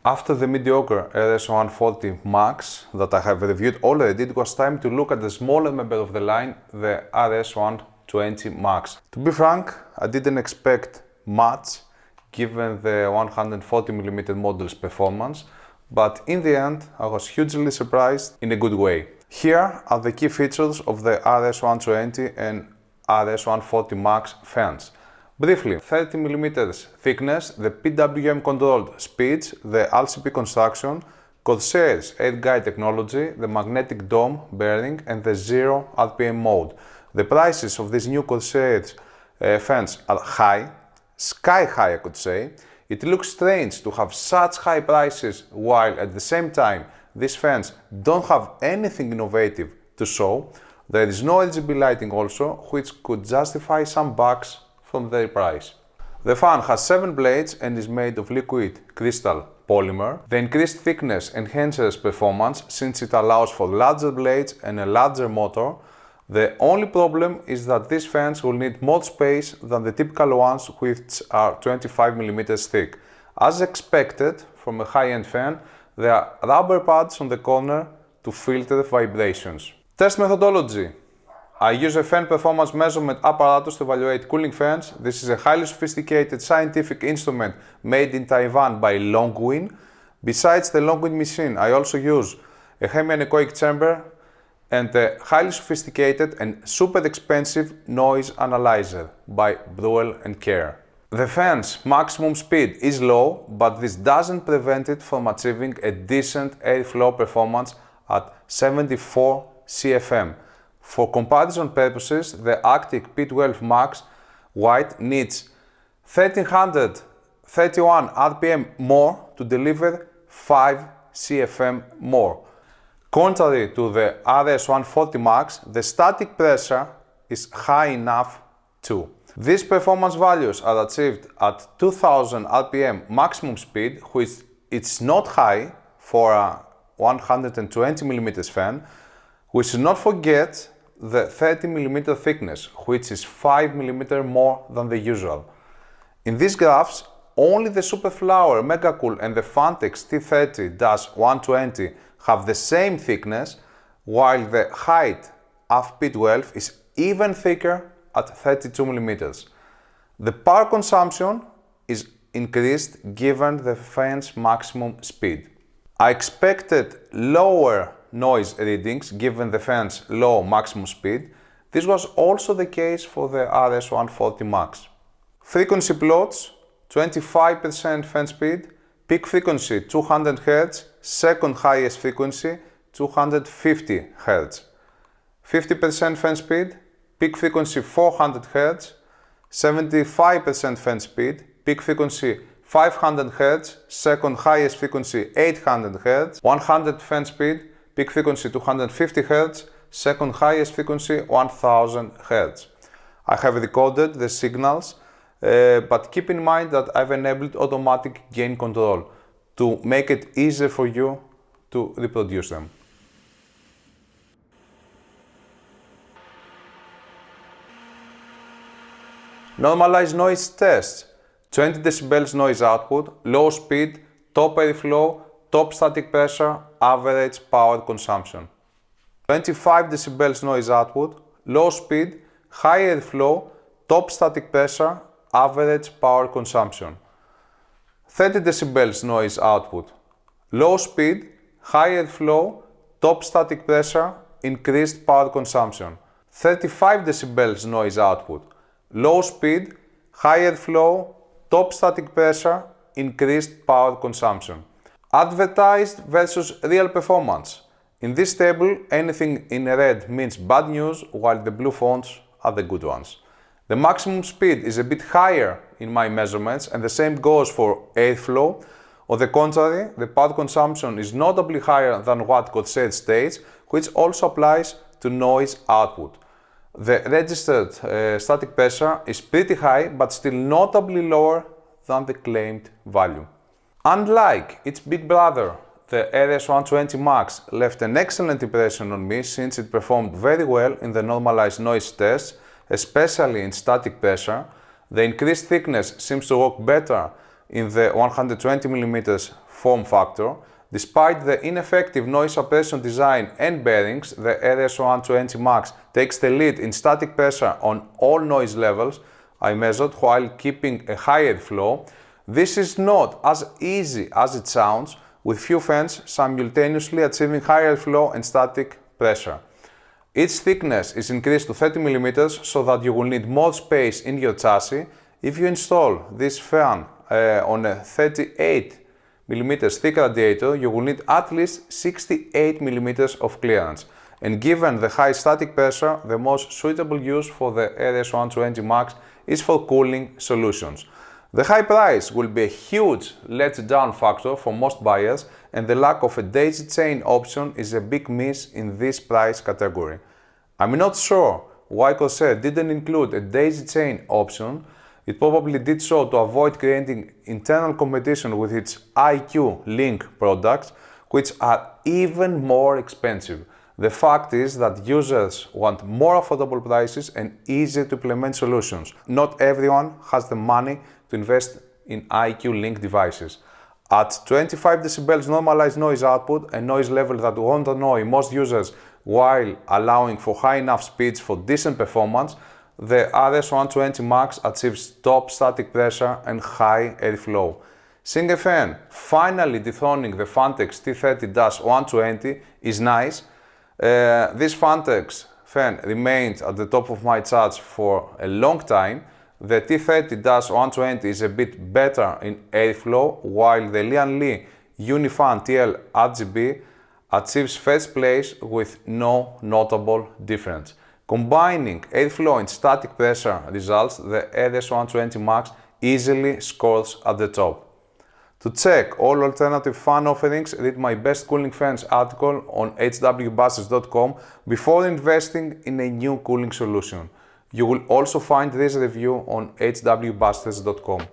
After the mediocre RS140 Max that I have reviewed already, it was time to look at the smaller member of the line, the RS120 Max. To be frank, I didn't expect much given the 140mm model's performance, but in the end I was hugely surprised in a good way. Here are the key features of the RS120 and RS140 Max fans. Briefly, 30mm thickness, the PWM controlled speeds, the LCP construction, Corsair's air guide technology, the magnetic dome bearing and the 0 RPM mode. The prices of these new Corsair fans are high, sky high I could say. It looks strange to have such high prices while at the same time these fans don't have anything innovative to show. There is no RGB lighting also, which could justify some bucks from their price. The fan has 7 blades and is made of liquid crystal polymer. The increased thickness enhances performance since it allows for larger blades and a larger motor. The only problem is that these fans will need more space than the typical ones, which are 25mm thick. As expected from a high-end fan, there are rubber pads on the corner to filter vibrations. Test methodology. I use a fan performance measurement apparatus to evaluate cooling fans. This is a highly sophisticated scientific instrument made in Taiwan by Longwin. Besides the Longwin machine, I also use a hemianechoic chamber and a highly sophisticated and super expensive noise analyzer by Breuel & Kjær. The fan's maximum speed is low, but this doesn't prevent it from achieving a decent airflow performance at 74 CFM. For comparison purposes, the Arctic P12 Max White needs 1331 RPM more to deliver 5 CFM more. Contrary to the RS140 Max, the static pressure is high enough too. These performance values are achieved at 2000 RPM maximum speed, which is not high for a 120mm fan. We should not forget the 30mm thickness, which is 5mm more than the usual. In these graphs, only the Superflower Megacool and the Fantex T30-120 have the same thickness, while the height of P12 is even thicker at 32mm. The power consumption is increased given the fan's maximum speed. I expected lower noise readings given the fan's low maximum speed. This was also the case for the RS140 Max. Frequency plots: 25% fan speed, peak frequency 200 Hz, second highest frequency 250 Hz. 50% fan speed, peak frequency 400 Hz, 75% fan speed, peak frequency 500 Hz, second highest frequency 800 Hz, 100 fan speed, peak frequency 250 Hz, second highest frequency 1000 Hz. I have recorded the signals, but keep in mind that I've enabled automatic gain control to make it easier for you to reproduce them. Normalized noise tests: 20 decibels noise output, low speed, top airflow, top static pressure, average power consumption. 25 decibels noise output, low speed, high airflow, top static pressure, average power consumption. 30 decibels noise output, low speed, high airflow, top static pressure, increased power consumption. 35 decibels noise output, low speed, high airflow, top static pressure, increased power consumption. Advertised versus real performance. In this table, anything in red means bad news, while the blue fonts are the good ones. The maximum speed is a bit higher in my measurements, and the same goes for airflow. On the contrary, the power consumption is notably higher than what Corsair states, which also applies to noise output. The registered static pressure is pretty high, but still notably lower than the claimed value. Unlike its big brother, the RS120 Max left an excellent impression on me since it performed very well in the normalized noise tests, especially in static pressure. The increased thickness seems to work better in the 120mm form factor. Despite the ineffective noise suppression design and bearings, the RS120 Max takes the lead in static pressure on all noise levels I measured while keeping a high airflow. This is not as easy as it sounds, with few fans simultaneously achieving high airflow and static pressure. Its thickness is increased to 30 mm so that you will need more space in your chassis. If you install this fan on a 38 mm thick radiator, you will need at least 68 mm of clearance. And given the high static pressure, the most suitable use for the RS120 Max is for cooling solutions. The high price will be a huge letdown factor for most buyers, and the lack of a daisy chain option is a big miss in this price category. I'm not sure why Corsair didn't include a daisy chain option. It probably did so to avoid creating internal competition with its IQ Link products, which are even more expensive. The fact is that users want more affordable prices and easier to implement solutions. Not everyone has the money to invest in IQ Link devices. At 25 decibels normalized noise output, a noise level that won't annoy most users while allowing for high enough speeds for decent performance, the RS120 Max achieves top static pressure and high airflow. Seeing a fan finally dethroning the Fantex T30-120 is nice. This Fantex fan remained at the top of my charts for a long time. The T30-120 is a bit better in airflow, while the Lian Li Unifan TL RGB achieves first place with no notable difference. Combining airflow and static pressure results, the RS120 Max easily scores at the top. To check all alternative fan offerings, read my best cooling fans article on hwbusters.com before investing in a new cooling solution. You will also find this review on hwbusters.com.